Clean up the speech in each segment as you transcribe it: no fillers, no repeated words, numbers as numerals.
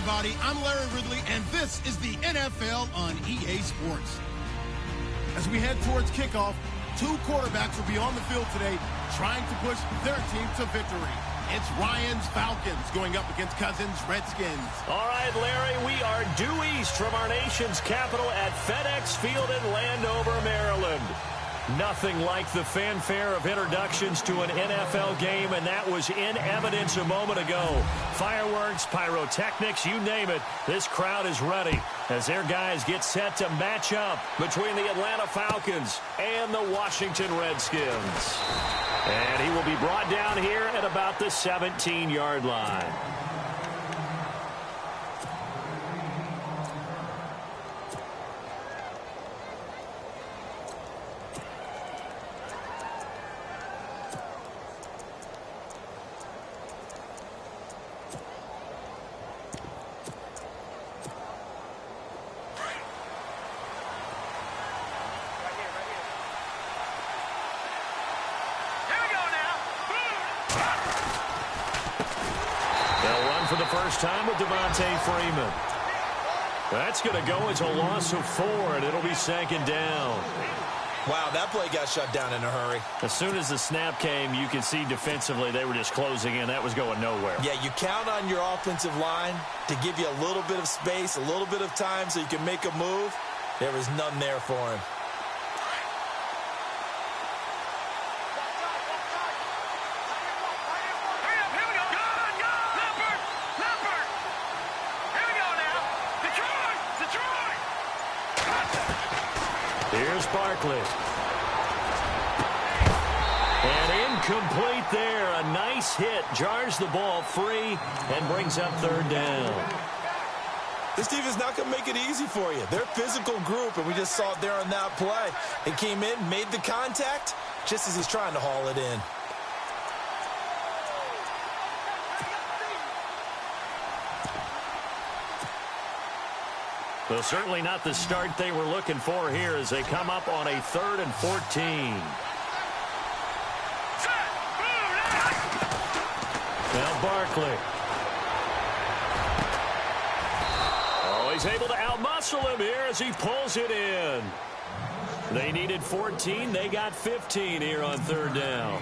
everybody. I'm Larry Ridley, and this is the NFL on EA Sports. As we head towards kickoff, two quarterbacks will be on the field today trying to push their team to victory. It's Ryan's Falcons going up against Cousins' Redskins. All right, Larry, we are due east from our nation's capital at FedEx Field in Landover, Maryland. Nothing like the fanfare of introductions to an NFL game, and that was in evidence a moment ago. Fireworks, pyrotechnics, you name it. This crowd is ready as their guys get set to match up between the Atlanta Falcons and the Washington Redskins. And he will be brought down here at about the 17-yard line. For the first time with Devontae Freeman. That's going to go as a loss of 4, and it'll be second down. Wow, that play got shut down in a hurry. As soon as the snap came, you can see defensively they were just closing in. That was going nowhere. Yeah, you count on your offensive line to give you a little bit of space, a little bit of time so you can make a move. There was none there for him. Here's Barkley. And incomplete there. A nice hit. Jars the ball free and brings up third down. This team is not going to make it easy for you. They're a physical group, and we just saw it there on that play. They came in, made the contact, just as he's trying to haul it in. Well, certainly not the start they were looking for here as they come up on a 3rd and 14. Now Barkley. Oh, he's able to outmuscle him here as he pulls it in. They needed 14. They got 15 here on 3rd down.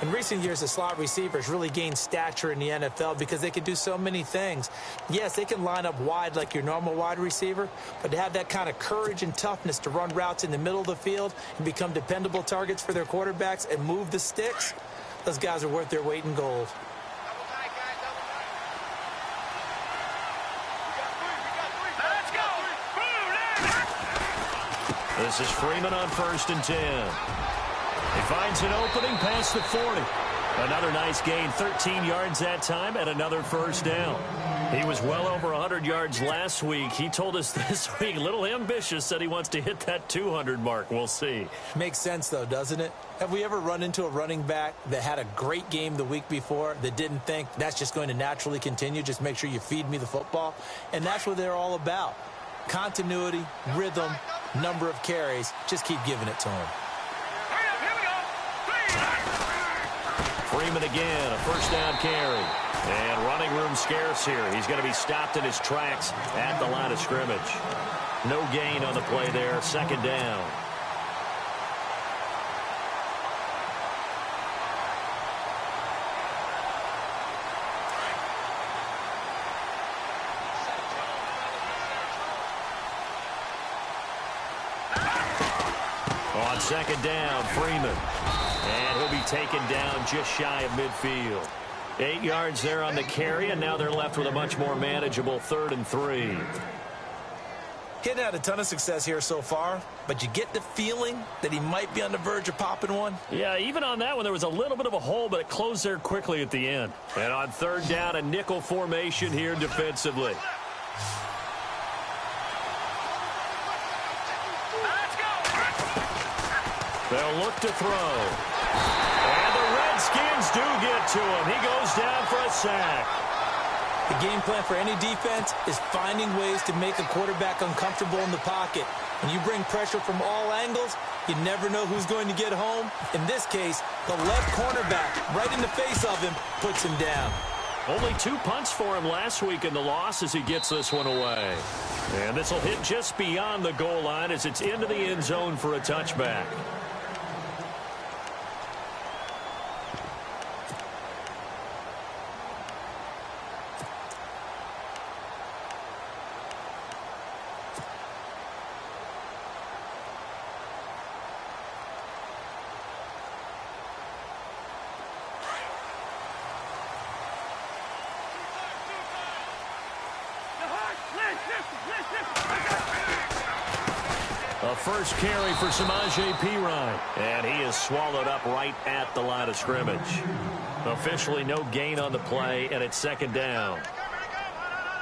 In recent years, the slot receivers really gained stature in the NFL because they can do so many things. Yes, they can line up wide like your normal wide receiver, but to have that kind of courage and toughness to run routes in the middle of the field and become dependable targets for their quarterbacks and move the sticks, those guys are worth their weight in gold. This is Freeman on 1st and 10. He finds an opening past the 40. Another nice gain, 13 yards that time, and another first down. He was well over 100 yards last week. He told us this week, a little ambitious, said he wants to hit that 200 mark. We'll see. Makes sense, though, doesn't it? Have we ever run into a running back that had a great game the week before that didn't think that's just going to naturally continue? Just make sure you feed me the football. And that's what they're all about. Continuity, rhythm, number of carries. Just keep giving it to him. Freeman again, a first down carry. And running room scarce here. He's going to be stopped in his tracks at the line of scrimmage. No gain on the play there, second down. On second down, Freeman. And he'll be taken down just shy of midfield. 8 yards there on the carry, and now they're left with a much more manageable 3rd and 3. He's had a ton of success here so far, but you get the feeling that he might be on the verge of popping one. Yeah, even on that one, there was a little bit of a hole, but it closed there quickly at the end. And on 3rd down, a nickel formation here defensively. They'll look to throw. And the Redskins do get to him. He goes down for a sack. The game plan for any defense is finding ways to make a quarterback uncomfortable in the pocket. When you bring pressure from all angles, you never know who's going to get home. In this case, the left cornerback, right in the face of him, puts him down. Only 2 punts for him last week in the loss as he gets this one away. And this will hit just beyond the goal line as it's into the end zone for a touchback. A first carry for Samaje Perine. And he is swallowed up right at the line of scrimmage. Officially no gain on the play, and it's second down.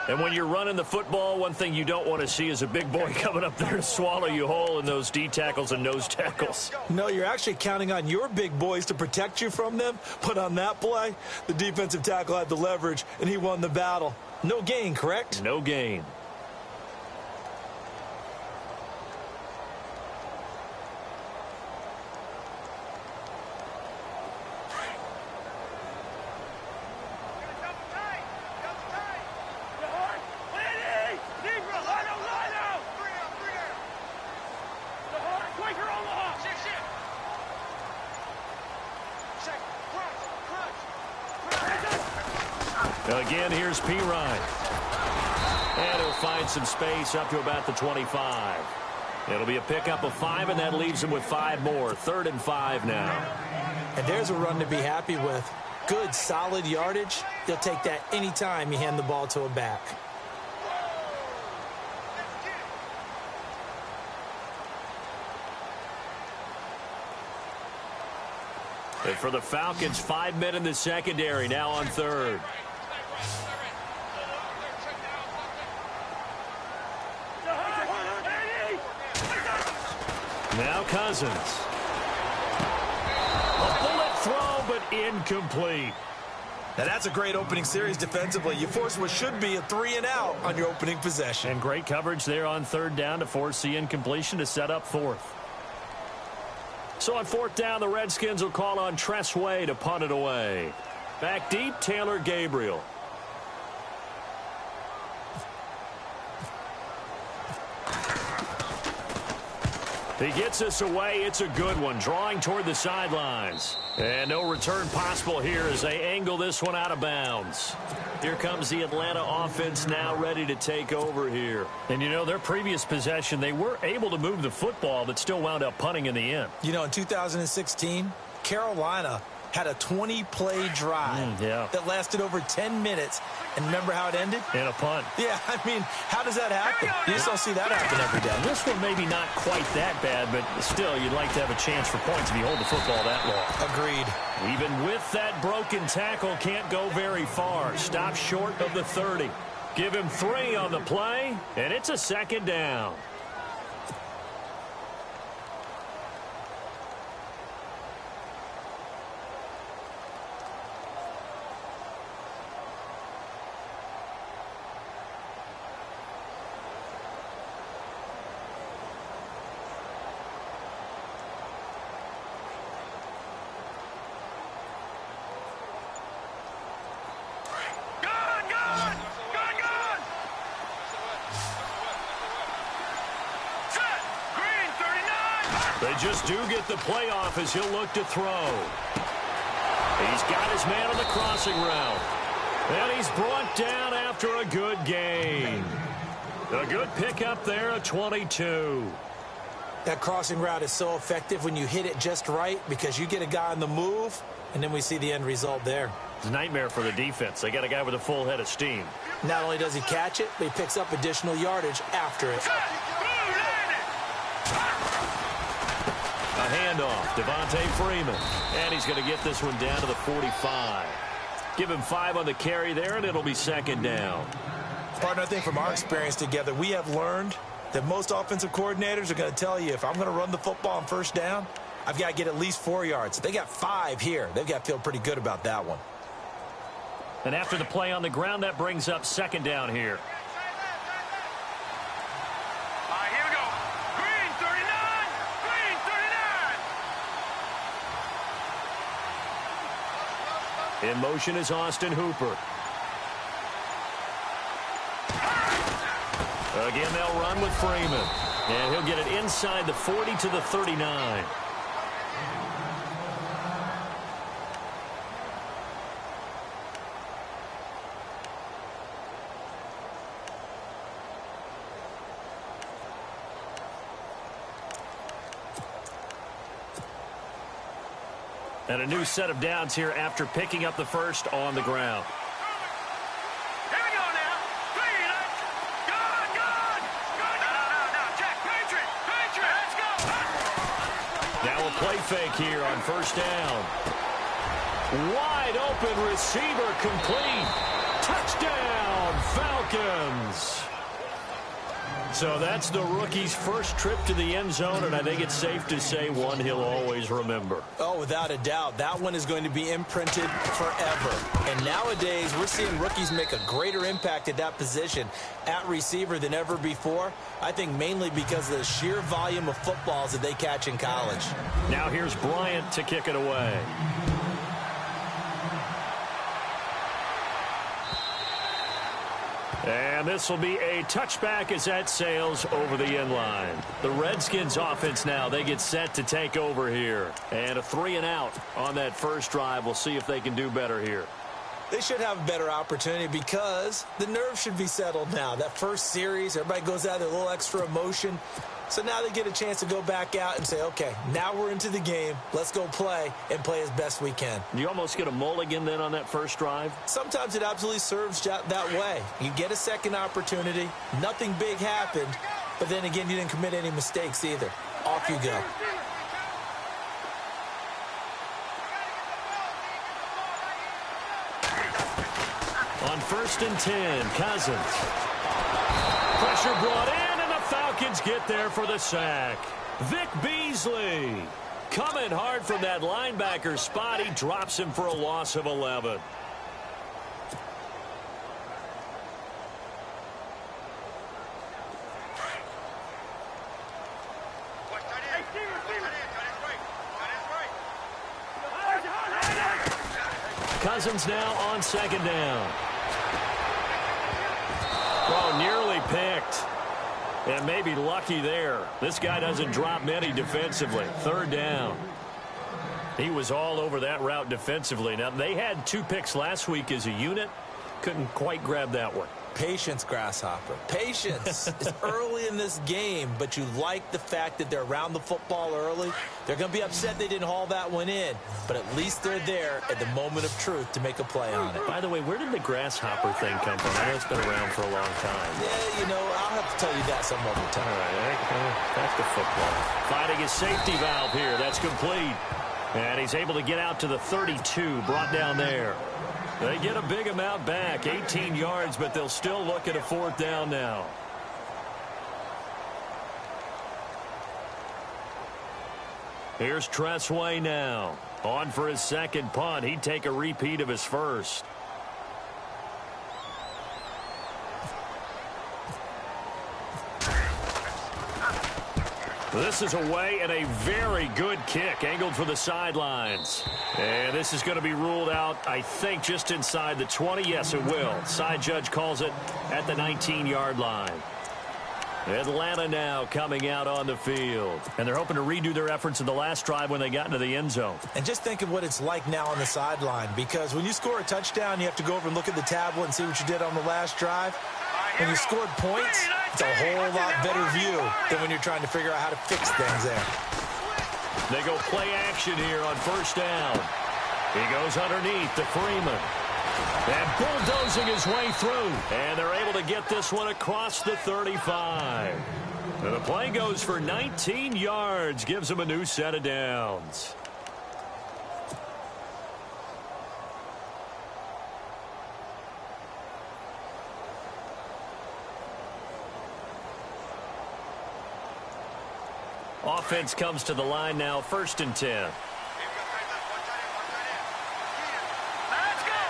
And when you're running the football, one thing you don't want to see is a big boy coming up there to swallow you whole in those D tackles and nose tackles. No, you're actually counting on your big boys to protect you from them. But on that play, the defensive tackle had the leverage, and he won the battle. No gain, correct? No gain. Again, here's Perine. And he'll find some space up to about the 25. It'll be a pickup of 5, and that leaves him with 5 more. 3rd and 5 now. And there's a run to be happy with. Good, solid yardage. You'll take that anytime you hand the ball to a back. And for the Falcons, 5 men in the secondary, now on 3rd. Now Cousins. A bullet throw, but incomplete. Now that's a great opening series defensively. You force what should be a 3-and-out on your opening possession. And great coverage there on 3rd down to force the incompletion to set up 4th. So on 4th down, the Redskins will call on Tress Way to punt it away. Back deep, Taylor Gabriel. He gets us away. It's a good one, drawing toward the sidelines. And no return possible here as they angle this one out of bounds. Here comes the Atlanta offense now ready to take over here. And, you know, their previous possession, they were able to move the football but still wound up punting in the end. You know, in 2016, Carolina had a 20-play drive that lasted over 10 minutes. And remember how it ended? In a punt. Yeah, I mean, how does that happen? You just don't see that happen every day. This one maybe not quite that bad, but still, you'd like to have a chance for points if you hold the football that long. Agreed. Even with that broken tackle, can't go very far. Stop short of the 30. Give him 3 on the play, and it's a 2nd down. They just do get the playoff as he'll look to throw. He's got his man on the crossing route. And he's brought down after a good gain. A good pickup there at 22. That crossing route is so effective when you hit it just right because you get a guy on the move, and then we see the end result there. It's a nightmare for the defense. They got a guy with a full head of steam. Not only does he catch it, but he picks up additional yardage after it. A handoff, Devontae Freeman. And he's going to get this one down to the 45. Give him 5 on the carry there, and it'll be 2nd down. Partner, I think from our experience together, we have learned that most offensive coordinators are going to tell you, if I'm going to run the football on 1st down, I've got to get at least 4 yards. They got 5 here. They've got to feel pretty good about that one. And after the play on the ground, that brings up 2nd down here. Here we go. Green 39. Green 39. In motion is Austin Hooper. Again, they'll run with Freeman. And he'll get it inside the 40 to the 39. And a new set of downs here after picking up the first on the ground. Here we go now. Good. No, Jack, Patriot. Let's go. Now a play fake here on first down. Wide open receiver complete. Touchdown, Falcons. So that's the rookie's first trip to the end zone, and I think it's safe to say one he'll always remember. Oh, without a doubt. That one is going to be imprinted forever. And nowadays, we're seeing rookies make a greater impact at that position at receiver than ever before. I think mainly because of the sheer volume of footballs that they catch in college. Now here's Bryant to kick it away. And this will be a touchback as that sails over the end line. The Redskins offense now, they get set to take over here. And a 3-and-out on that first drive. We'll see if they can do better here. They should have a better opportunity because the nerves should be settled now. That first series, everybody goes out with a little extra emotion. So now they get a chance to go back out and say, okay, now we're into the game. Let's go play and play as best we can. You almost get a mulligan then on that first drive? Sometimes it absolutely serves that way. You get a second opportunity. Nothing big happened. But then again, you didn't commit any mistakes either. Off you go. On 1st and 10, Cousins. Pressure brought in. Falcons get there for the sack. Vic Beasley coming hard from that linebacker spot. He drops him for a loss of 11. Cousins now on 2nd down. Oh, nearly picked. And maybe lucky there. This guy doesn't drop many defensively. 3rd down. He was all over that route defensively. Now, they had 2 picks last week as a unit. Couldn't quite grab that one. Patience, Grasshopper. Patience. It's early in this game, but you like the fact that they're around the football early. They're going to be upset they didn't haul that one in, but at least they're there at the moment of truth to make a play on it. By the way, where did the Grasshopper thing come from? I know it's been around for a long time. Yeah, you know, I'll have to tell you that some other time. All right, back to football. Finding his safety valve here. That's complete. And he's able to get out to the 32, brought down there. They get a big amount back, 18 yards, but they'll still look at a 4th down now. Here's Tressway now. On for his 2nd punt. He'd take a repeat of his first. This is away and a very good kick, angled for the sidelines. And this is going to be ruled out, I think, just inside the 20. Yes, it will. Side judge calls it at the 19-yard line. Atlanta now coming out on the field. And they're hoping to redo their efforts in the last drive when they got into the end zone. And just think of what it's like now on the sideline, because when you score a touchdown, you have to go over and look at the tablet and see what you did on the last drive. When you scored points, it's a whole lot better view than when you're trying to figure out how to fix things there. They go play action here on 1st down. He goes underneath to Freeman. And bulldozing his way through. And they're able to get this one across the 35. And the play goes for 19 yards. Gives him a new set of downs. Offense comes to the line now, 1st and 10. Let's go.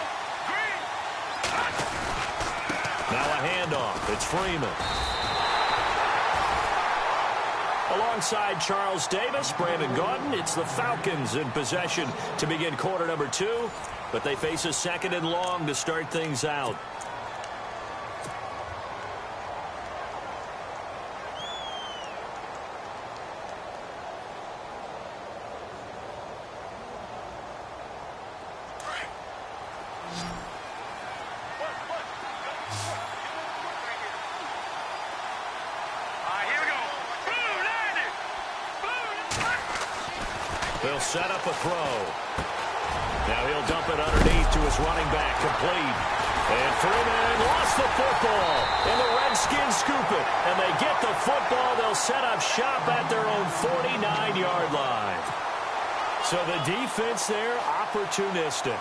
Green. Now a handoff. It's Freeman. Alongside Charles Davis, Brandon Gaudin, it's the Falcons in possession to begin quarter number 2. But they face a 2nd and long to start things out. Will set up a throw. Now he'll dump it underneath to his running back, complete. And Freeman lost the football. And the Redskins scoop it. And they get the football. They'll set up shop at their own 49-yard line. So the defense there, opportunistic.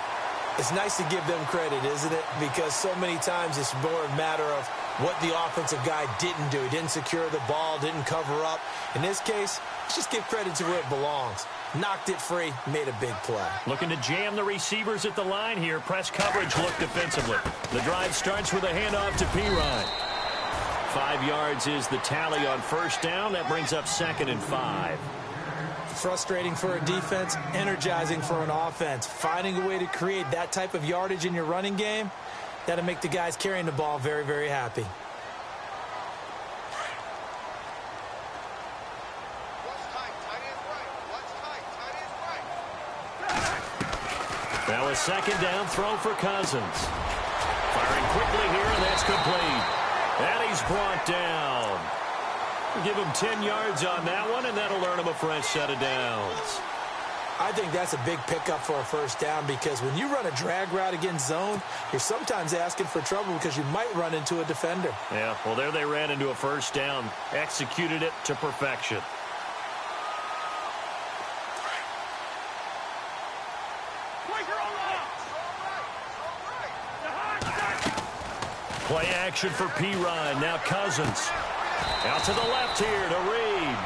It's nice to give them credit, isn't it? Because so many times it's more a matter of what the offensive guy didn't do. He didn't secure the ball, didn't cover up. In this case, let's just give credit to where it belongs. Knocked it free, made a big play. Looking to jam the receivers at the line here. Press coverage look defensively. The drive starts with a handoff to Pirine. 5 yards is the tally on first down. That brings up 2nd and 5. Frustrating for a defense, energizing for an offense. Finding a way to create that type of yardage in your running game, that'll make the guys carrying the ball very, very happy. Now a 2nd down throw for Cousins. Firing quickly here, and that's complete. And he's brought down. We'll give him 10 yards on that one, and that'll earn him a fresh set of downs. I think that's a big pickup for a first down because when you run a drag route against zone, you're sometimes asking for trouble because you might run into a defender. Yeah, well, there they ran into a first down. Executed it to perfection. Play action for Pirine. Now Cousins. Out to the left here to Reed.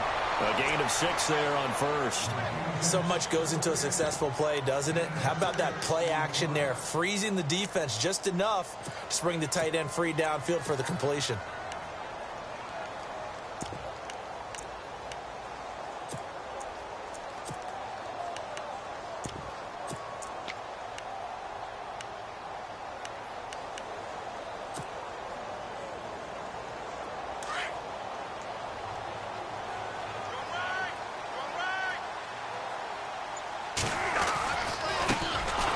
A gain of 6 there on first. So much goes into a successful play, doesn't it? How about that play action there? Freezing the defense just enough to bring the tight end free downfield for the completion.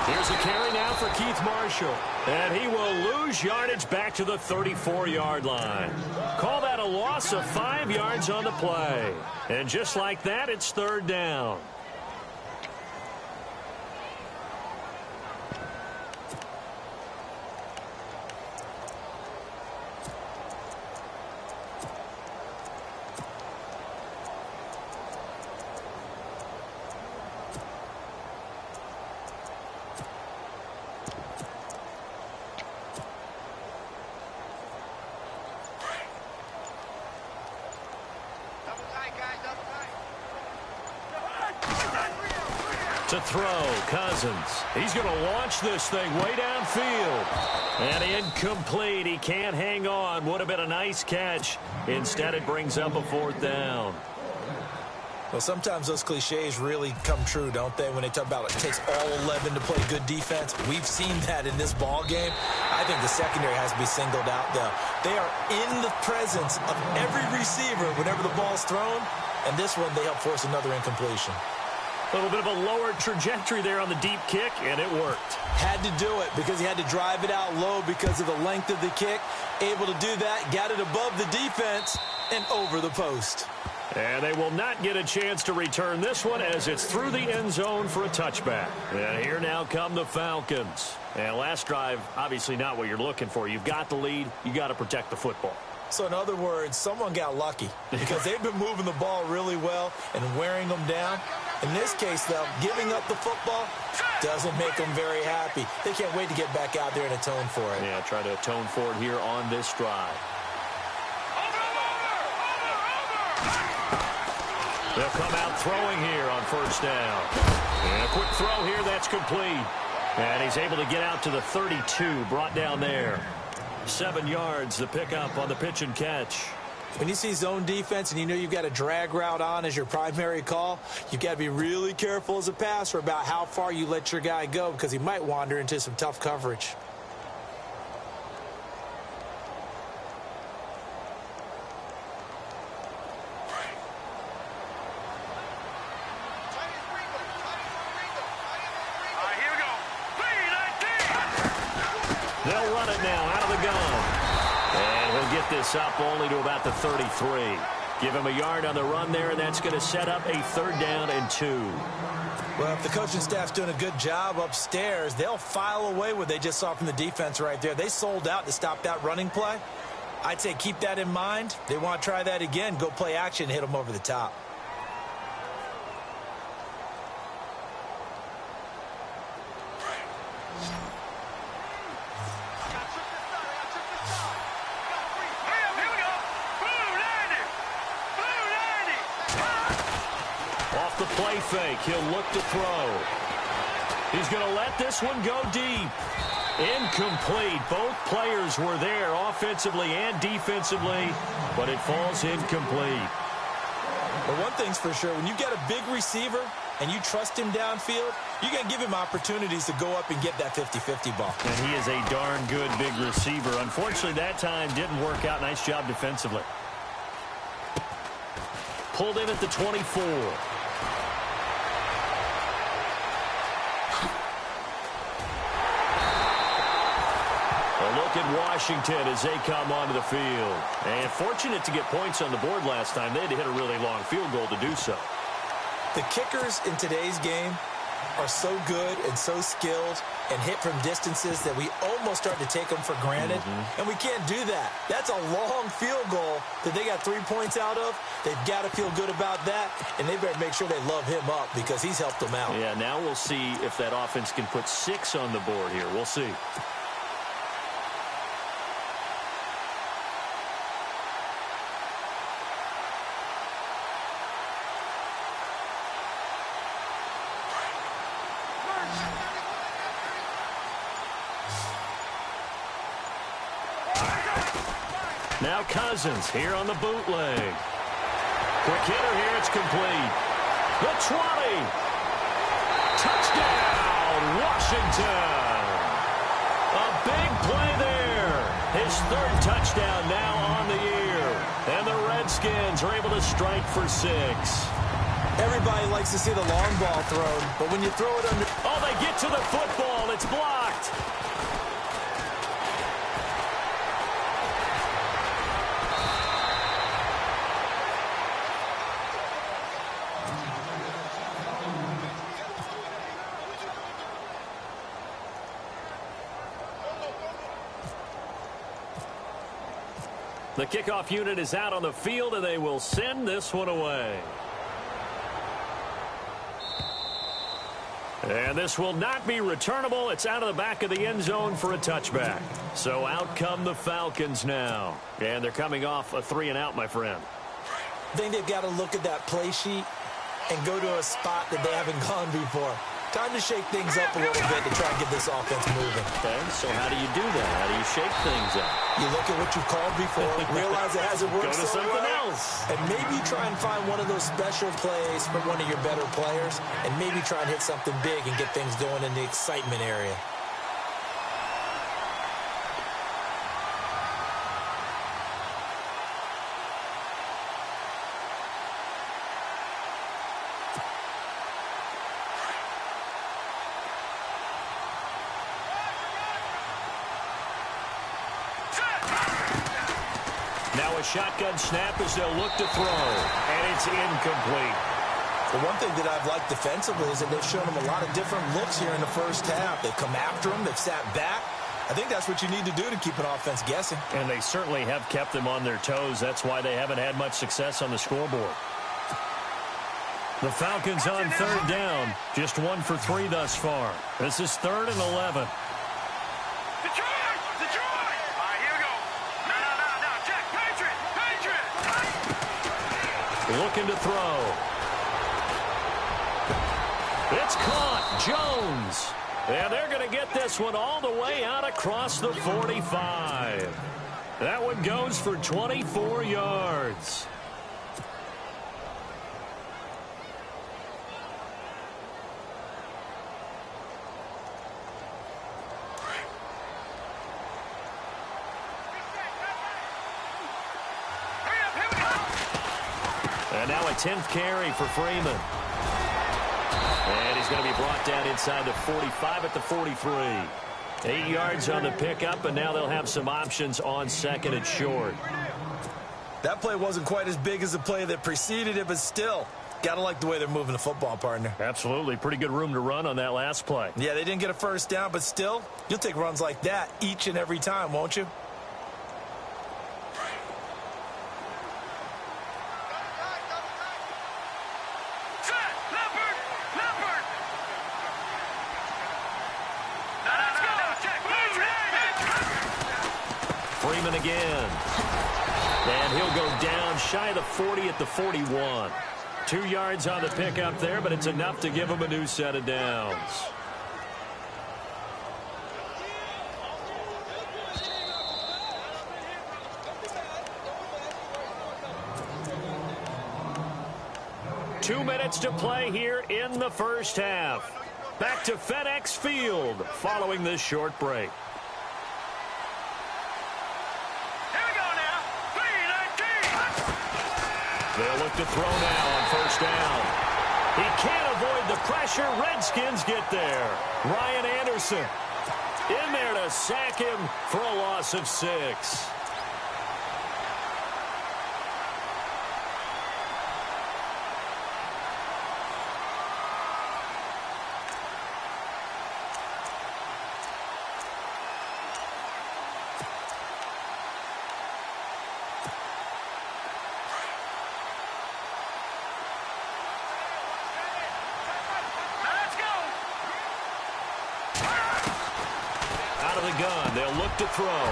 Here's a carry now for Keith Marshall. And he will lose yardage back to the 34-yard line. Call that a loss of 5 yards on the play. And just like that, it's 3rd down. To throw, Cousins. He's going to launch this thing way downfield. And incomplete. He can't hang on. Would have been a nice catch. Instead, it brings up a 4th down. Well, sometimes those cliches really come true, don't they? When they talk about it takes all 11 to play good defense. We've seen that in this ball game. I think the secondary has to be singled out, though. They are in the presence of every receiver whenever the ball's thrown. And this one, they help force another incompletion. A little bit of a lower trajectory there on the deep kick, and it worked. Had to do it because he had to drive it out low because of the length of the kick. Able to do that, got it above the defense and over the post. And they will not get a chance to return this one as it's through the end zone for a touchback. And here now come the Falcons. And last drive, obviously not what you're looking for. You've got the lead. You got to protect the football. So in other words, someone got lucky because they've been moving the ball really well and wearing them down. In this case, though, giving up the football doesn't make them very happy. They can't wait to get back out there and atone for it. Yeah, try to atone for it here on this drive. They'll come out throwing here on first down. And a quick throw here, that's complete. And he's able to get out to the 32, brought down there. 7 yards, the pickup on the pitch and catch. When you see zone defense and you know you've got a drag route on as your primary call, you've got to be really careful as a passer about how far you let your guy go because he might wander into some tough coverage. They'll run it now out of the gun. And he'll get this up only to about the 33. Give him a yard on the run there, and that's going to set up a 3rd down and 2. Well, if the coaching staff's doing a good job upstairs, they'll file away what they just saw from the defense right there. They sold out to stop that running play. I'd say keep that in mind. They want to try that again. Go play action, hit them over the top. The play fake. He'll look to throw. He's going to let this one go deep. Incomplete. Both players were there offensively and defensively, but it falls incomplete. But one thing's for sure, when you've got a big receiver and you trust him downfield, you're going to give him opportunities to go up and get that 50-50 ball. And he is a darn good big receiver. Unfortunately, that time didn't work out. Nice job defensively. Pulled in at the 24. Look at Washington as they come onto the field. And fortunate to get points on the board last time. They had to hit a really long field goal to do so. The kickers in today's game are so good and so skilled and hit from distances that we almost start to take them for granted. And we can't do that. That's a long field goal that they got 3 points out of. They've got to feel good about that, and they better make sure they love him up because he's helped them out. Yeah, now we'll see if that offense can put 6 on the board here. We'll see. Now Cousins here on the bootleg. Quick hitter here. It's complete. The 20. Touchdown, Washington. A big play there. His 3rd touchdown now on the year. And the Redskins are able to strike for 6. Everybody likes to see the long ball thrown, but when you throw it under... Oh, they get to the football. It's blocked. The kickoff unit is out on the field, and they will send this one away. And this will not be returnable. It's out of the back of the end zone for a touchback. So out come the Falcons now. And they're coming off a 3-and-out, my friend. I think they've got to look at that play sheet and go to a spot that they haven't gone before. Time to shake things up a little bit to try and get this offense moving. Okay, so how do you do that? How do you shake things up? You look at what you called before, realize it hasn't worked Go to so something well, else. and maybe try and find one of those special plays from one of your better players, and maybe try and hit something big and get things going in the excitement area. Now a shotgun snap as they'll look to throw, and it's incomplete. The one thing that I've liked defensively is that they've shown them a lot of different looks here in the first half. They've come after them. They've sat back. I think that's what you need to do to keep an offense guessing. And they certainly have kept them on their toes. That's why they haven't had much success on the scoreboard. The Falcons on 3rd down. Just 1 for 3 thus far. This is 3rd and 11. Looking to throw. It's caught. Jones. And they're going to get this one all the way out across the 45. That one goes for 24 yards. And now a 10th carry for Freeman. And he's going to be brought down inside the 45 at the 43. 8 yards on the pickup, and now they'll have some options on 2nd and short. That play wasn't quite as big as the play that preceded it, but still, got to like the way they're moving the football, partner. Absolutely. Pretty good room to run on that last play. Yeah, they didn't get a first down, but still, you'll take runs like that each and every time, won't you? Freeman again. And he'll go down shy of the 40 at the 41. 2 yards on the pickup there, but it's enough to give him a new set of downs. Two minutes to play here in the first half. Back to FedEx Field following this short break. They'll look to throw now on first down. He can't avoid the pressure. Redskins get there. Ryan Anderson in there to sack him for a loss of 6. Gun. They'll look to throw.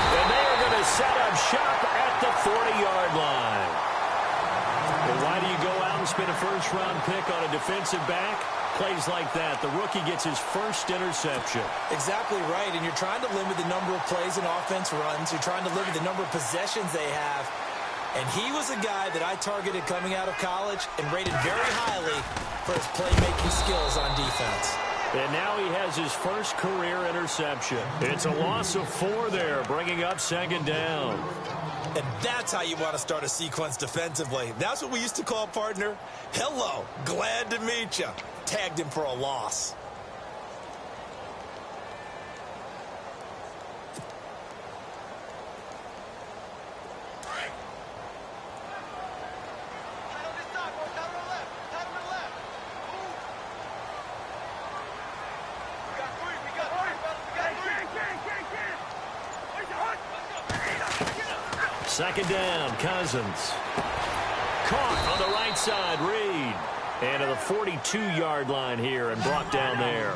And they are going to set up shop at the 40-yard line. Well, why do you go out and spend a first-round pick on a defensive back? Plays like that. The rookie gets his first interception. Exactly right, and you're trying to limit the number of plays and offense runs. You're trying to limit the number of possessions they have. And he was a guy that I targeted coming out of college and rated very highly for his playmaking skills on defense. And now he has his first career interception. It's a loss of 4 there, bringing up second down. And that's how you want to start a sequence defensively. That's what we used to call, partner, hello, glad to meet you. Tagged him for a loss. Second down, Cousins. Caught on the right side, Reed. And to the 42-yard line here and brought down there.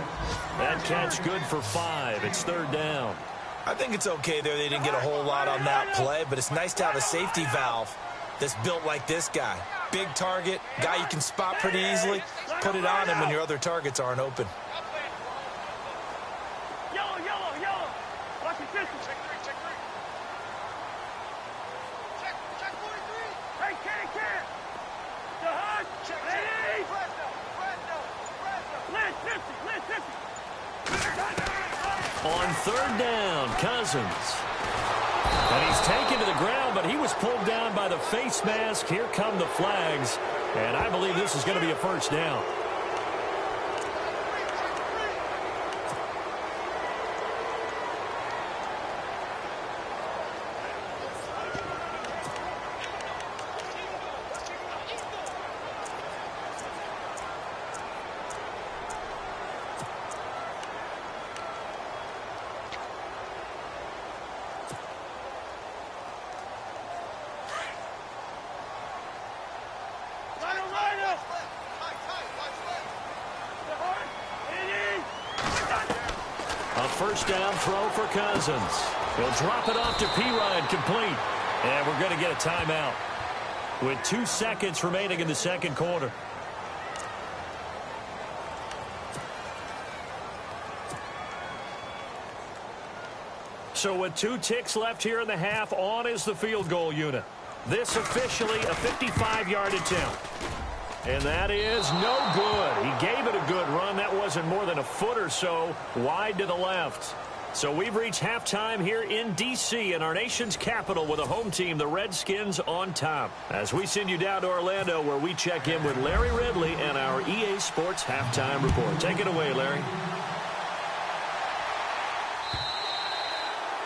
That catch good for 5. It's third down. I think it's okay there. They didn't get a whole lot on that play, but it's nice to have a safety valve that's built like this guy. Big target, guy you can spot pretty easily. Put it on him when your other targets aren't open. Yellow. Watch the distance. Check 3. Check 43. Hey, can. The hunt. Ready. On third down, Cousins. And he's taken to the ground, but he was pulled down by the face mask. Here come the flags. And I believe this is going to be a first down. First down throw for Cousins. He'll drop it off to P-Ryan, complete. And we're going to get a timeout with 2 seconds remaining in the second quarter. So with 2 ticks left here in the half, on is the field goal unit. This officially a 55-yard attempt. And that is no good. He gave it a good run. That wasn't more than a foot or so wide to the left. So we've reached halftime here in D.C. in our nation's capital with a home team, the Redskins, on top. As we send you down to Orlando where we check in with Larry Ridley and our EA Sports Halftime Report. Take it away, Larry.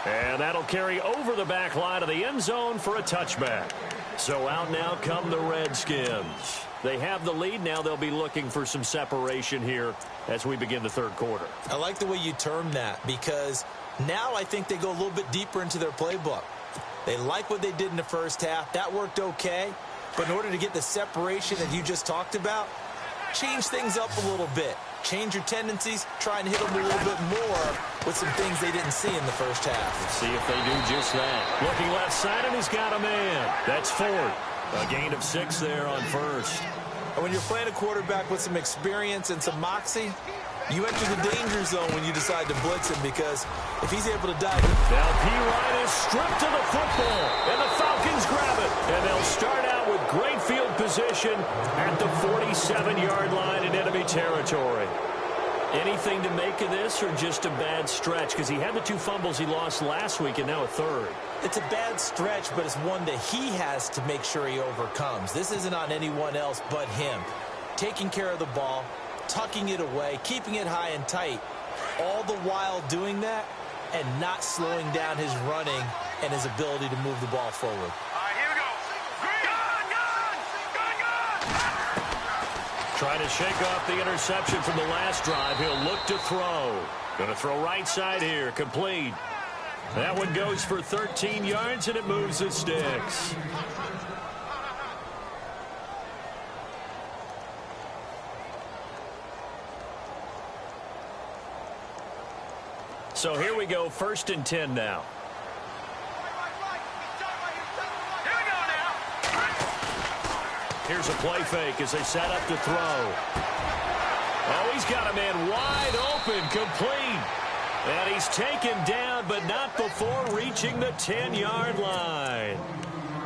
And that'll carry over the back line of the end zone for a touchback. So out now come the Redskins. They have the lead. Now they'll be looking for some separation here as we begin the third quarter. I like the way you term that, because now I think they go a little bit deeper into their playbook. They like what they did in the first half. That worked okay. But in order to get the separation that you just talked about, change things up a little bit. Change your tendencies. Try and hit them a little bit more with some things they didn't see in the first half. Let's see if they do just that. Looking left side, and he's got a man. That's Ford. A gain of 6 there on first. And when you're playing a quarterback with some experience and some moxie, you enter the danger zone when you decide to blitz him, because if he's able to dive. Now P-Ryan is stripped to the football, and the Falcons grab it. And they'll start out with great field position at the 47-yard line in enemy territory. Anything to make of this, or just a bad stretch? Because he had the 2 fumbles he lost last week, and now a third. It's a bad stretch, but it's one that he has to make sure he overcomes. This isn't on anyone else but him. Taking care of the ball, tucking it away, keeping it high and tight, all the while doing that and not slowing down his running and his ability to move the ball forward. All right, here we go. Gun! Trying to shake off the interception from the last drive. He'll look to throw. Going to throw right side here. Complete. That one goes for 13 yards, and it moves the sticks. So here we go, 1st and 10 now. Here we go now. Here's a play fake as they set up to throw. Oh, he's got a man wide open, complete. And he's taken down, but not before reaching the 10-yard line.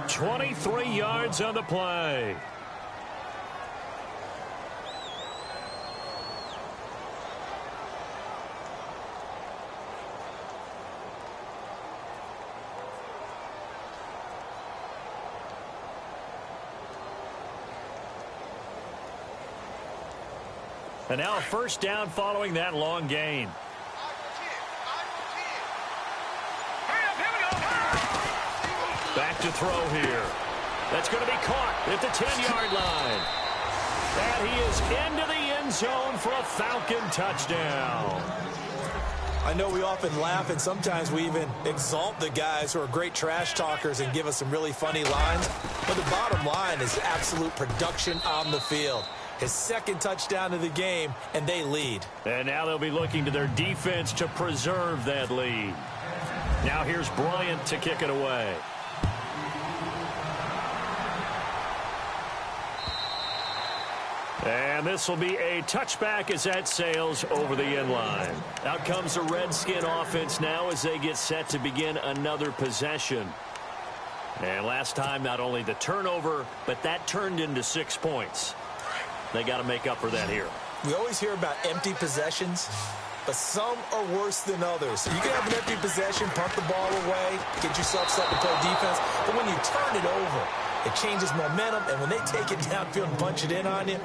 23 yards on the play. And now a 1st down following that long gain. Back to throw here. That's going to be caught at the 10-yard line. And he is into the end zone for a Falcon touchdown. I know we often laugh, and sometimes we even exalt the guys who are great trash talkers and give us some really funny lines. But the bottom line is absolute production on the field. His 2nd touchdown of the game, and they lead. And now they'll be looking to their defense to preserve that lead. Now here's Bryant to kick it away. And this will be a touchback as that sails over the end line. Out comes the Redskin offense now as they get set to begin another possession. And last time, not only the turnover, but that turned into 6 points. They got to make up for that here. We always hear about empty possessions, but some are worse than others. You can have an empty possession, punt the ball away, get yourself set to play defense, but when you turn it over, it changes momentum, and when they take it downfield and punch it in on you,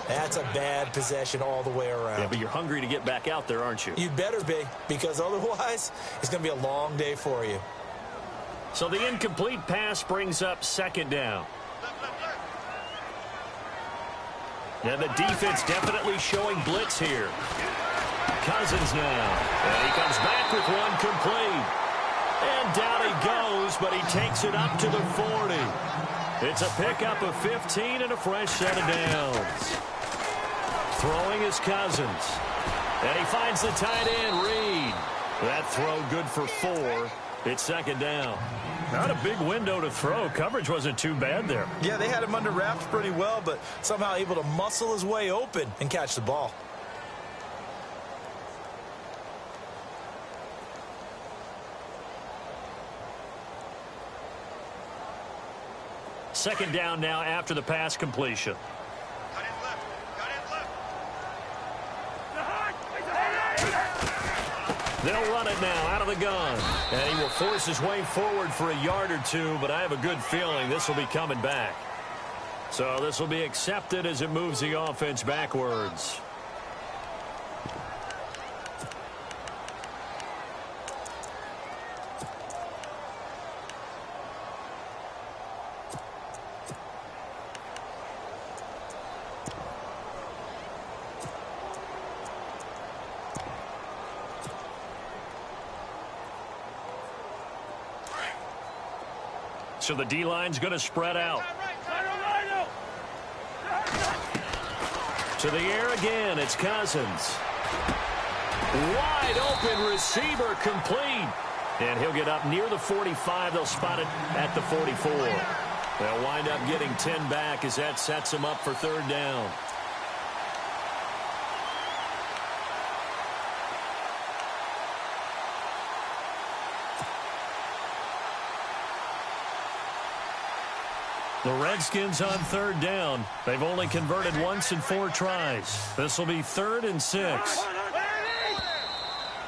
that's a bad possession all the way around. Yeah, but you're hungry to get back out there, aren't you? You'd better be, because otherwise it's going to be a long day for you. So the incomplete pass brings up 2nd down. And the defense definitely showing blitz here. Cousins now. And he comes back with one complete. And down he goes, but he takes it up to the 40. It's a pickup of 15 and a fresh set of downs. Throwing is Cousins. And he finds the tight end, Reed. That throw good for 4. It's 2nd down. Not a big window to throw. Coverage wasn't too bad there. Yeah, they had him under wraps pretty well, but somehow able to muscle his way open and catch the ball. Second down now after the pass completion. Got it left. Got it left. They'll run it now out of the gun. And he will force his way forward for a yard or 2, but I have a good feeling this will be coming back. So this will be accepted as it moves the offense backwards. So the D-line's going to spread out. To the air again, it's Cousins. Wide open receiver complete. And he'll get up near the 45. They'll spot it at the 44. They'll wind up getting 10 back as that sets him up for third down. The Redskins on third down. They've only converted once in 4 tries. This will be 3rd and 6.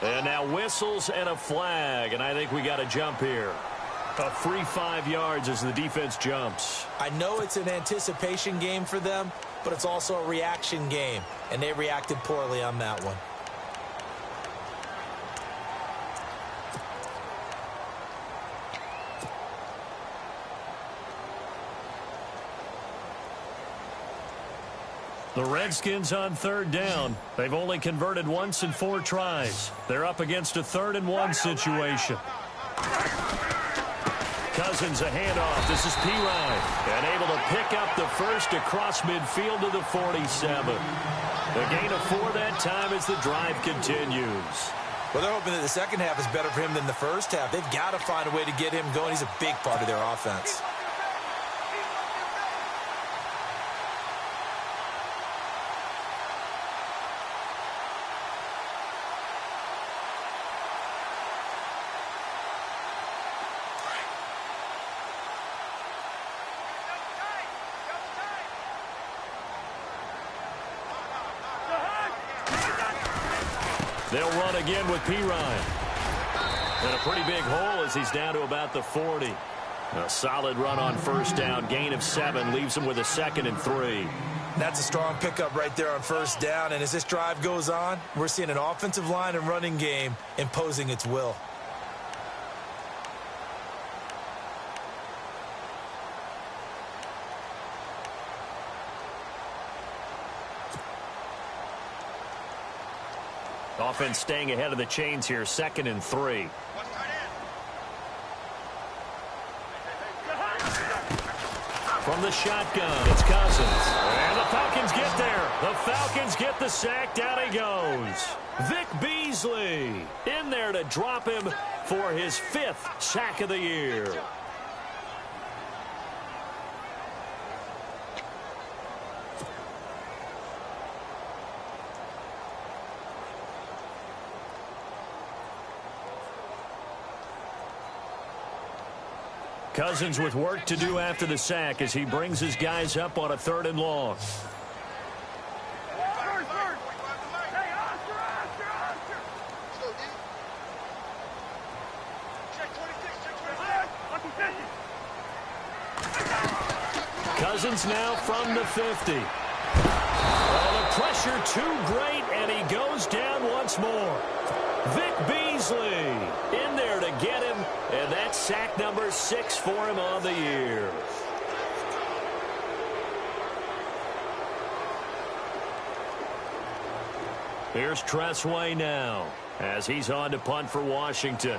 And now whistles and a flag, and I think we got a jump here. A free 5 yards as the defense jumps. I know it's an anticipation game for them, but it's also a reaction game, and they reacted poorly on that one. The Redskins on third down. They've only converted once in 4 tries. They're up against a 3rd and 1 situation. Cousins a handoff. This is Pirine. And able to pick up the first across midfield to the 47. The gain of 4 that time as the drive continues. Well, they're hoping that the second half is better for him than the first half. They've got to find a way to get him going. He's a big part of their offense. They'll run again with Pirine. And a pretty big hole as he's down to about the 40. A solid run on first down. Gain of 7 leaves him with a 2nd and 3. That's a strong pickup right there on first down. And as this drive goes on, we're seeing an offensive line and running game imposing its will. Offense staying ahead of the chains here. 2nd and 3. From the shotgun, it's Cousins. And the Falcons get there. The Falcons get the sack. Down he goes. Vic Beasley in there to drop him for his 5th sack of the year. Cousins with work to do after the sack as he brings his guys up on a 3rd and long. Cousins now from the 50. Oh, the pressure too great, and he goes down once more. Vic Beasley in there to get him, and that's sack number 6 for him on the year. Here's Tressway now as he's on to punt for Washington.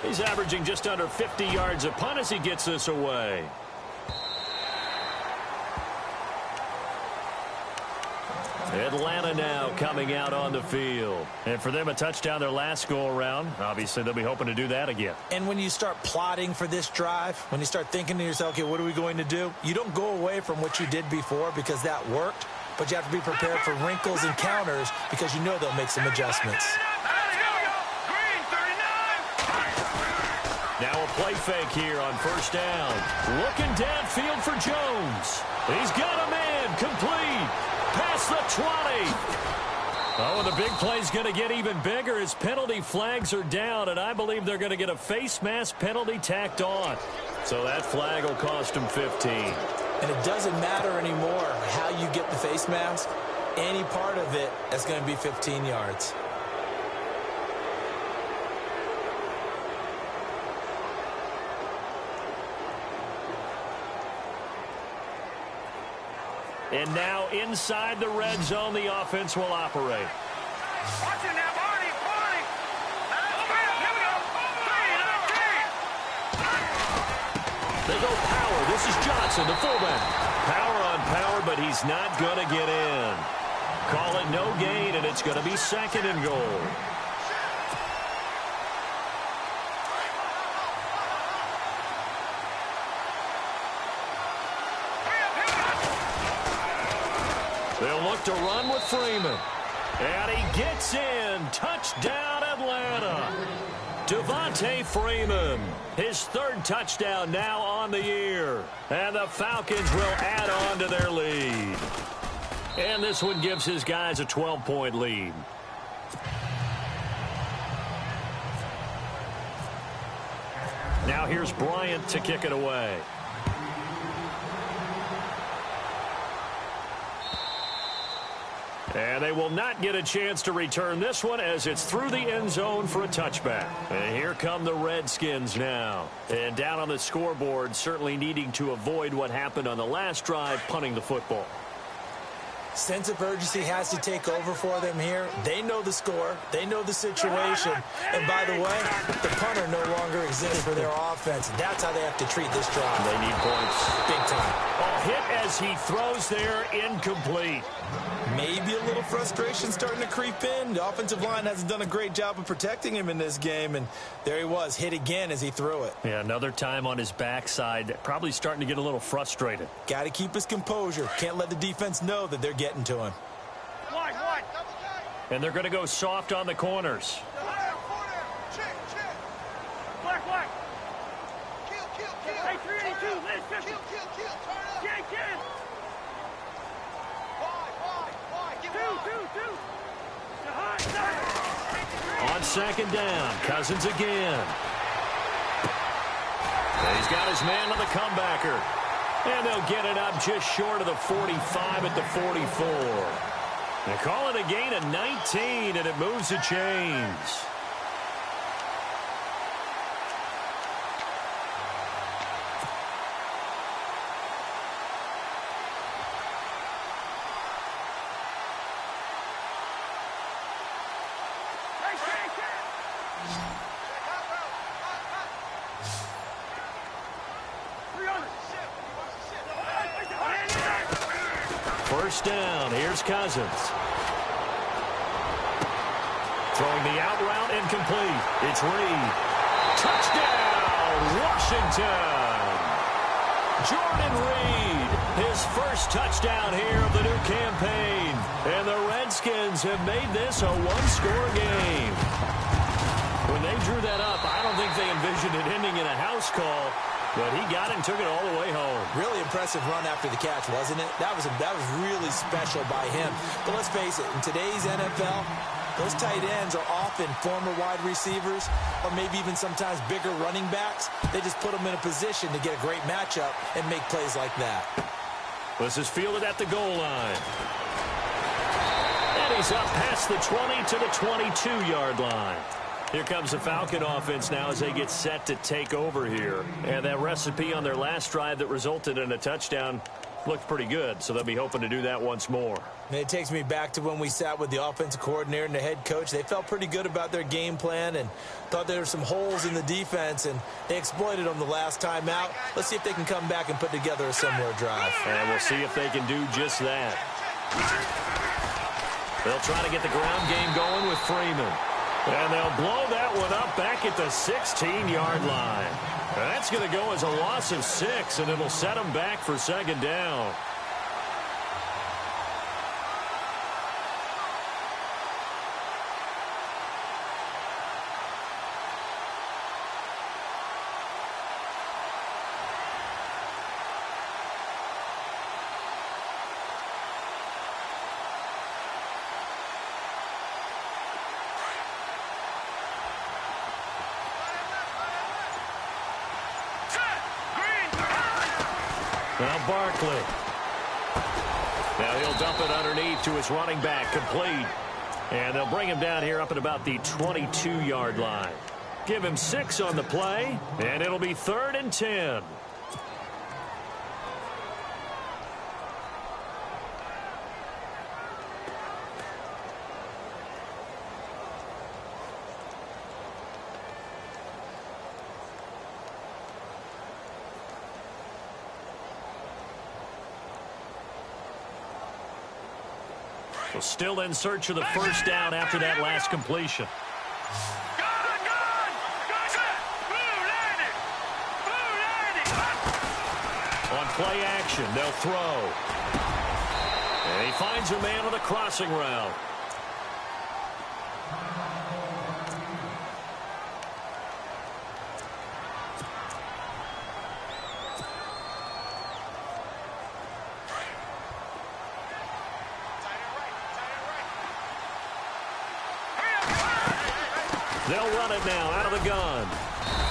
He's averaging just under 50 yards a punt as he gets this away. Atlanta now coming out on the field. And for them, a touchdown their last go-around. Obviously, they'll be hoping to do that again. And when you start plotting for this drive, when you start thinking to yourself, okay, what are we going to do? You don't go away from what you did before because that worked, but you have to be prepared for wrinkles and counters because you know they'll make some adjustments. Now a play fake here on first down. Looking downfield for Jones. He's got a man complete. Past the 20. Oh, and the big play's going to get even bigger as penalty flags are down, and I believe they're going to get a face mask penalty tacked on. So that flag will cost him 15. And it doesn't matter anymore how you get the face mask. Any part of it is going to be 15 yards. And now inside the red zone, the offense will operate. Watch it now, Barney, Barney. Here we go. 3, 19. They go power. This is Johnson, the fullback. Power on power, but he's not going to get in. Call it no gain, and it's going to be 2nd and goal. They'll look to run with Freeman. And he gets in. Touchdown, Atlanta. Devontae Freeman, his 3rd touchdown now on the year. And the Falcons will add on to their lead. And this one gives his guys a 12-point lead. Now here's Bryant to kick it away. And they will not get a chance to return this one as it's through the end zone for a touchback. And here come the Redskins now. And down on the scoreboard, certainly needing to avoid what happened on the last drive, punting the football. Sense of urgency has to take over for them here. They know the score. They know the situation. And by the way, the punter no longer exists for their offense. That's how they have to treat this drive. They need points. Big time. A hit as he throws there, incomplete. Maybe a little frustration starting to creep in. The offensive line hasn't done a great job of protecting him in this game, and there he was, hit again as he threw it. Yeah, another time on his backside, probably starting to get a little frustrated. Got to keep his composure. Can't let the defense know that they're getting to him. And they're going to go soft on the corners. Black. Hey, 382, Liz, 50. Kill. On 2nd down, Cousins again. And he's got his man on the comebacker. And they'll get it up just short of the 45 at the 44. They call it a gain of 19, and it moves the chains. First down, here's Cousins. Throwing the out route, incomplete. It's Reed. Touchdown, Washington. Jordan Reed, his first touchdown here of the new campaign. And the Redskins have made this a one-score game. When they drew that up, I don't think they envisioned it ending in a house call. But he got it and took it all the way home. Really impressive run after the catch, wasn't it? That was really special by him. But let's face it, in today's NFL, those tight ends are often former wide receivers or maybe even sometimes bigger running backs. They just put them in a position to get a great matchup and make plays like that. This is fielded at the goal line. And he's up past the 20 to the 22-yard line. Here comes the Falcon offense now as they get set to take over here. And that recipe on their last drive that resulted in a touchdown looked pretty good, so they'll be hoping to do that once more. And it takes me back to when we sat with the offensive coordinator and the head coach. They felt pretty good about their game plan and thought there were some holes in the defense, and they exploited them the last time out. Let's see if they can come back and put together a similar drive. And we'll see if they can do just that. They'll try to get the ground game going with Freeman. And they'll blow that one up back at the 16-yard line. That's going to go as a loss of 6, and it'll set them back for 2nd down. Now Barkley. Now he'll dump it underneath to his running back, complete. And they'll bring him down here up at about the 22-yard line. Give him 6 on the play, and it'll be 3rd and 10. Well, still in search of the first down after that last completion. On play action, they'll throw. And he finds a man on the crossing route. They'll run it now out of the gun.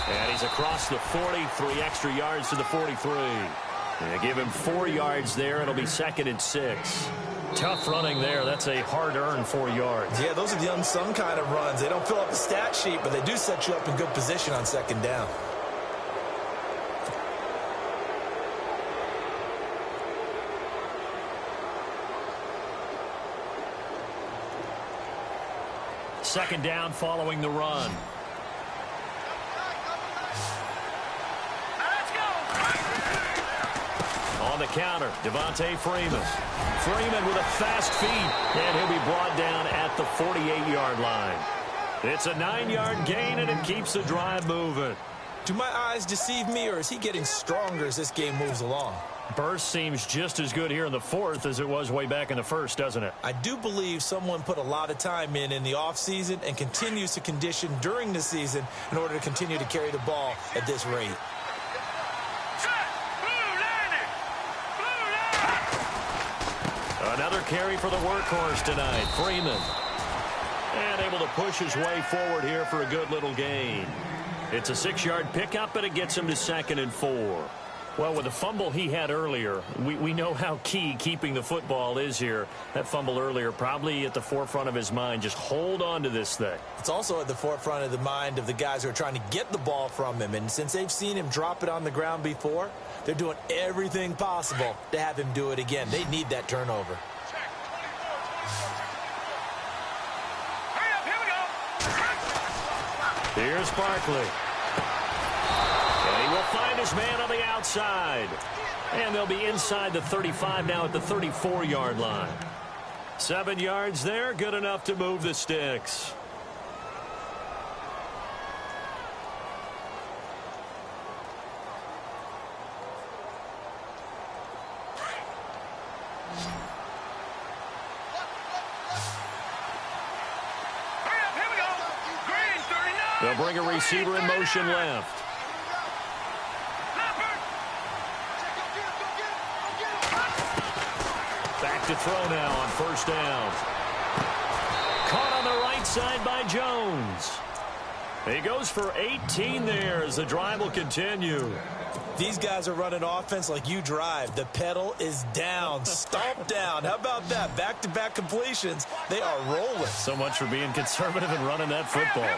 And he's across the 40, 3 extra yards to the 43. And give him 4 yards there. It'll be 2nd and 6. Tough running there. That's a hard-earned 4 yards. Yeah, those are the unsung kind of runs. They don't fill up the stat sheet, but they do set you up in good position on 2nd down. Second down following the run. On the counter, Devontae Freeman. Freeman with a fast feet, and he'll be brought down at the 48-yard line. It's a 9-yard gain, and it keeps the drive moving. Do my eyes deceive me, or is he getting stronger as this game moves along? Burst seems just as good here in the 4th as it was way back in the 1st, doesn't it? I do believe someone put a lot of time in the offseason and continues to condition during the season in order to continue to carry the ball at this rate. Another carry for the workhorse tonight, Freeman. And able to push his way forward here for a good little gain. It's a 6-yard pickup, and it gets him to 2nd and 4. Well, with the fumble he had earlier, we know how key keeping the football is here. That fumble earlier probably at the forefront of his mind. Just hold on to this thing. It's also at the forefront of the mind of the guys who are trying to get the ball from him. And since they've seen him drop it on the ground before, they're doing everything possible to have him do it again. They need that turnover. Here's Barkley. And he will find his man on the outside. And they'll be inside the 35 now at the 34-yard line. 7 yards there, good enough to move the sticks. They'll bring a receiver in motion left. Back to throw now on first down. Caught on the right side by Jones. He goes for 18 there as the drive will continue. These guys are running offense like you drive. The pedal is down, stomp down. How about that? Back-to-back completions. They are rolling. So much for being conservative and running that football.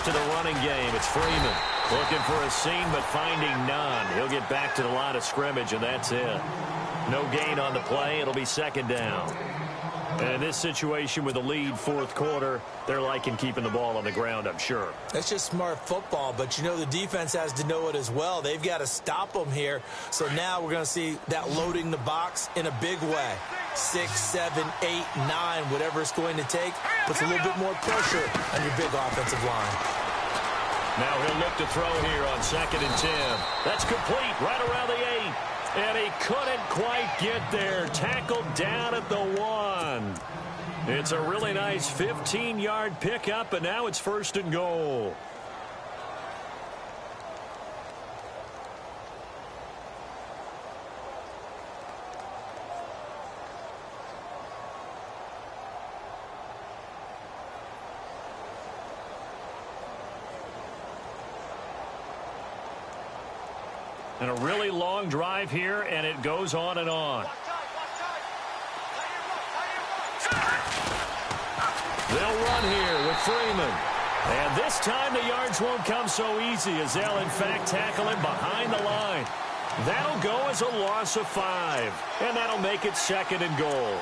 To the running game. It's Freeman looking for a seam but finding none. He'll get back to the line of scrimmage, and that's it. No gain on the play. It'll be 2nd down. And in this situation with the lead 4th quarter, they're liking keeping the ball on the ground, I'm sure. That's just smart football, but you know the defense has to know it as well. They've got to stop them here. So now we're going to see that loading the box in a big way. 6, 7, 8, 9, whatever it's going to take, puts a little bit more pressure on your big offensive line. Now he'll look to throw here on 2nd and 10. That's complete right around the 8. And he couldn't quite get there. Tackled down at the 1. It's a really nice 15-yard pickup, and now it's 1st and goal. And a really long drive here, and it goes on and on. They'll run here with Freeman. And this time the yards won't come so easy as they'll, in fact, tackle him behind the line. That'll go as a loss of 5. And that'll make it 2nd and goal.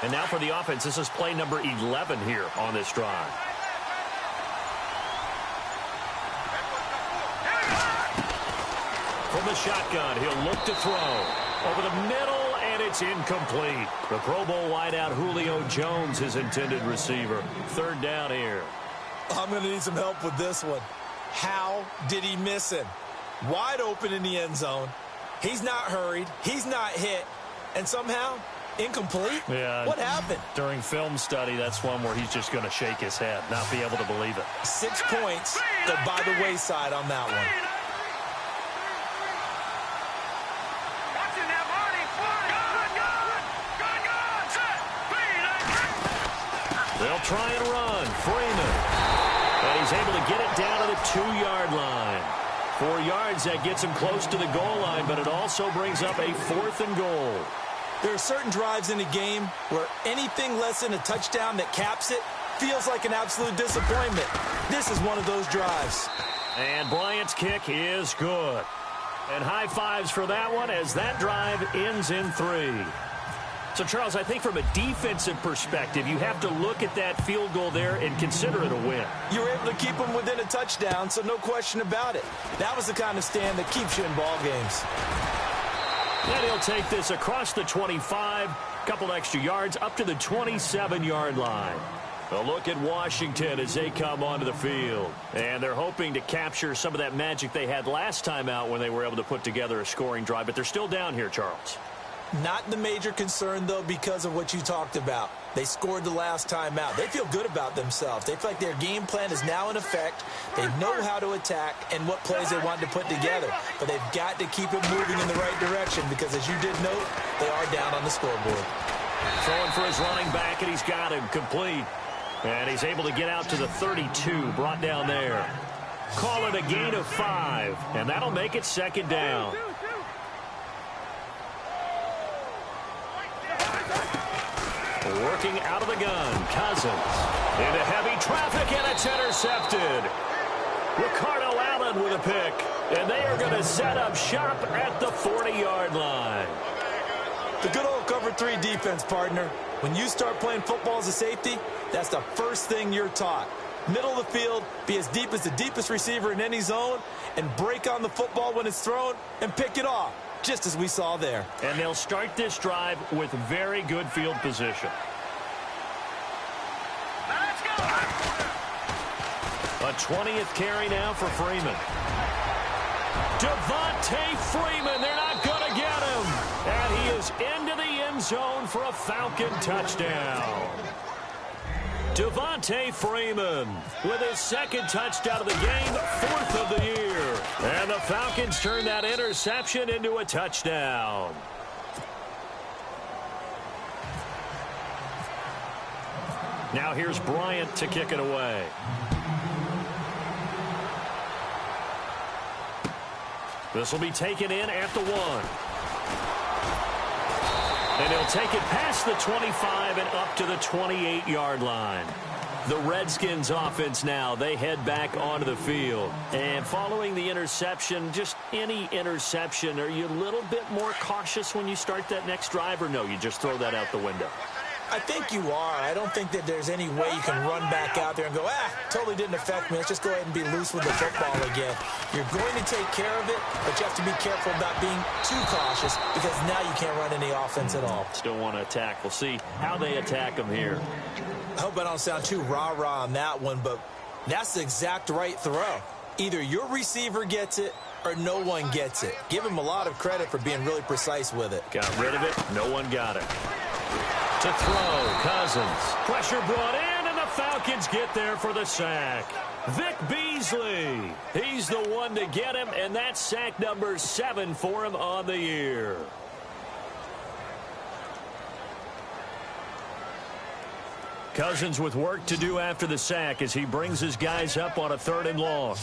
And now for the offense, this is play number 11 here on this drive. From the shotgun, he'll look to throw. Over the middle, and it's incomplete. The Pro Bowl wideout Julio Jones, his intended receiver. Third down here. I'm going to need some help with this one. How did he miss him? Wide open in the end zone. He's not hurried. He's not hit. And somehow, incomplete? Yeah. What happened? During film study, that's one where he's just going to shake his head, not be able to believe it. 6 points go by the wayside on that one. They'll try and run. Freeman. And he's able to get it down to the 2-yard line. 4 yards, that gets him close to the goal line, but it also brings up a 4th and goal. There are certain drives in a game where anything less than a touchdown that caps it feels like an absolute disappointment. This is one of those drives. And Bryant's kick is good. And high fives for that one as that drive ends in 3. So, Charles, I think from a defensive perspective, you have to look at that field goal there and consider it a win. You were able to keep them within a touchdown, so no question about it. That was the kind of stand that keeps you in ball games. And he'll take this across the 25, couple extra yards, up to the 27-yard line. A look at Washington as they come onto the field. And they're hoping to capture some of that magic they had last time out when they were able to put together a scoring drive. But they're still down here, Charles. Not the major concern, though, because of what you talked about. They scored the last time out. They feel good about themselves. They feel like their game plan is now in effect. They know how to attack and what plays they want to put together. But they've got to keep it moving in the right direction because, as you did note, they are down on the scoreboard. Throwing for his running back, and he's got him complete. And he's able to get out to the 32, brought down there. Call it a gain of 5, and that'll make it 2nd down. Working out of the gun, Cousins. Into heavy traffic, and it's intercepted. Ricardo Allen with a pick. And they are going to set up shop at the 40-yard line. The good old cover 3 defense, partner. When you start playing football as a safety, that's the first thing you're taught. Middle of the field, be as deep as the deepest receiver in any zone, and break on the football when it's thrown and pick it off, just as we saw there. And they'll start this drive with very good field position. Let's go. A 20th carry now for Freeman. Devontae Freeman, they're not going to get him. And he is into the end zone for a Falcon touchdown. Devontae Freeman with his 2nd touchdown of the game, 4th of the year. And the Falcons turn that interception into a touchdown. Now here's Bryant to kick it away. This will be taken in at the 1. And he'll take it past the 25 and up to the 28-yard line. The Redskins offense now, they head back onto the field. And following the interception, just any interception, are you a little bit more cautious when you start that next drive, or no, you just throw that out the window? I think you are. I don't think that there's any way you can run back out there and go, totally didn't affect me. Let's just go ahead and be loose with the football again. You're going to take care of it, but you have to be careful about being too cautious because now you can't run any offense at all. Still want to attack. We'll see how they attack them here. I hope I don't sound too rah-rah on that one, but that's the exact right throw. Either your receiver gets it or no one gets it. Give him a lot of credit for being really precise with it. Got rid of it. No one got it. To throw, Cousins. Pressure brought in, and the Falcons get there for the sack. Vic Beasley. He's the one to get him, and that's sack number 7 for him on the year. Cousins with work to do after the sack as he brings his guys up on a 3rd and long.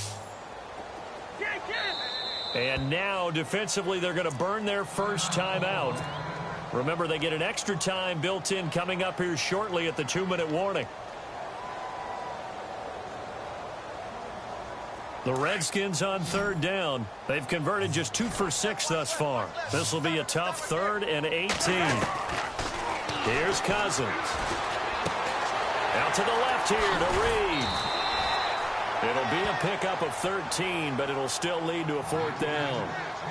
And now, defensively, they're going to burn their first time out. Remember, they get an extra time built in coming up here shortly at the 2-minute warning. The Redskins on 3rd down. They've converted just 2 for 6 thus far. This will be a tough 3rd and 18. Here's Cousins. Out to the left here to Reed. It'll be a pickup of 13, but it'll still lead to a 4th down.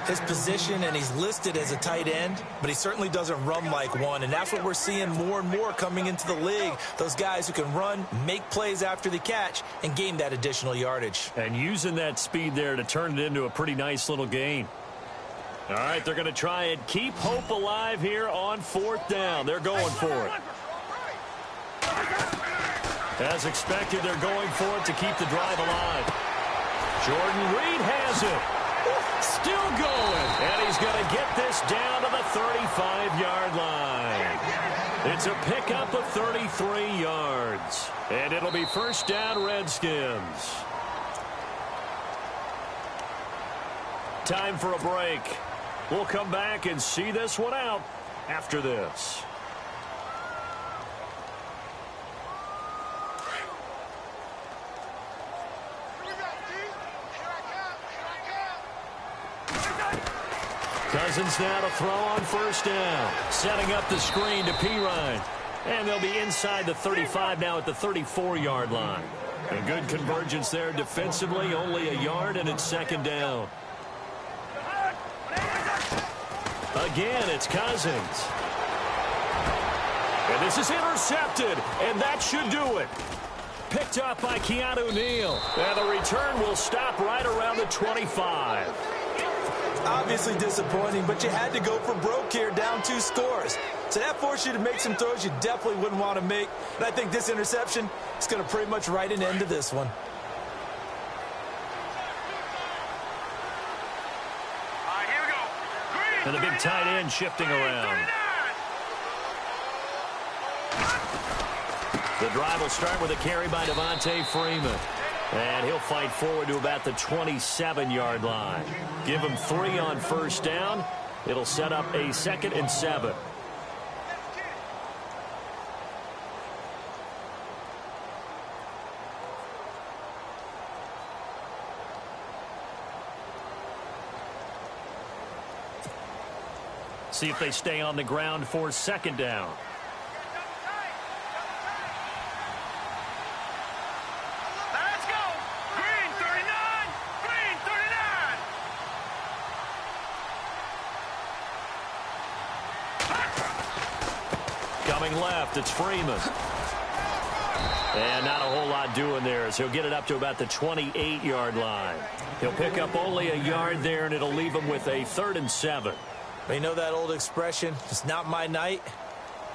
His position, and he's listed as a tight end, but he certainly doesn't run like one, and that's what we're seeing more and more coming into the league. Those guys who can run, make plays after the catch, and gain that additional yardage. And using that speed there to turn it into a pretty nice little gain. All right, they're going to try and keep hope alive here on 4th down. They're going for it. As expected, they're going for it to keep the drive alive. Jordan Reed has it. Still going. And he's going to get this down to the 35-yard line. It's a pickup of 33 yards. And it'll be 1st down, Redskins. Time for a break. We'll come back and see this one out after this. Cousins now to throw on 1st down. Setting up the screen to Pirine. And they'll be inside the 35 now at the 34-yard line. A good convergence there defensively. Only a yard, and it's 2nd down. Again, it's Cousins. And this is intercepted, and that should do it. Picked up by Keanu Neal. And the return will stop right around the 25. Obviously disappointing, but you had to go for broke here, down 2 scores. So that forced you to make some throws you definitely wouldn't want to make. And I think this interception is going to pretty much write an end to this one. Here we go. Green, And the big tight end shifting around. 39. The drive will start with a carry by Devontae Freeman. And he'll fight forward to about the 27-yard line. Give him 3 on 1st down. It'll set up a 2nd and 7. See if they stay on the ground for 2nd down. Let's go. Green 39. Green 39. Coming left, it's Freeman. And not a whole lot doing there, as he'll get it up to about the 28-yard line. He'll pick up only a yard there, and it'll leave him with a 3rd and 7. You know that old expression, it's not my night?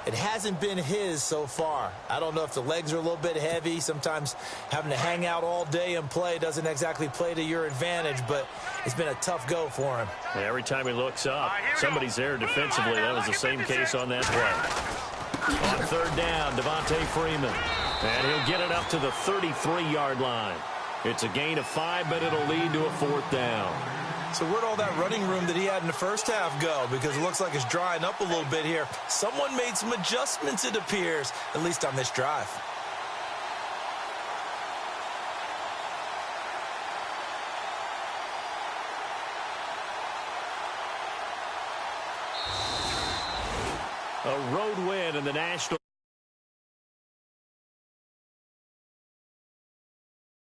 It hasn't been his so far. I don't know if the legs are a little bit heavy. Sometimes having to hang out all day and play doesn't exactly play to your advantage, but it's been a tough go for him. Every time he looks up, somebody's there defensively. That was the same case on that play. On 3rd down, Devontae Freeman. And he'll get it up to the 33-yard line. It's a gain of 5, but it'll lead to a 4th down. So where'd all that running room that he had in the first half go? Because it looks like it's drying up a little bit here. Someone made some adjustments, it appears, at least on this drive. A road win in the National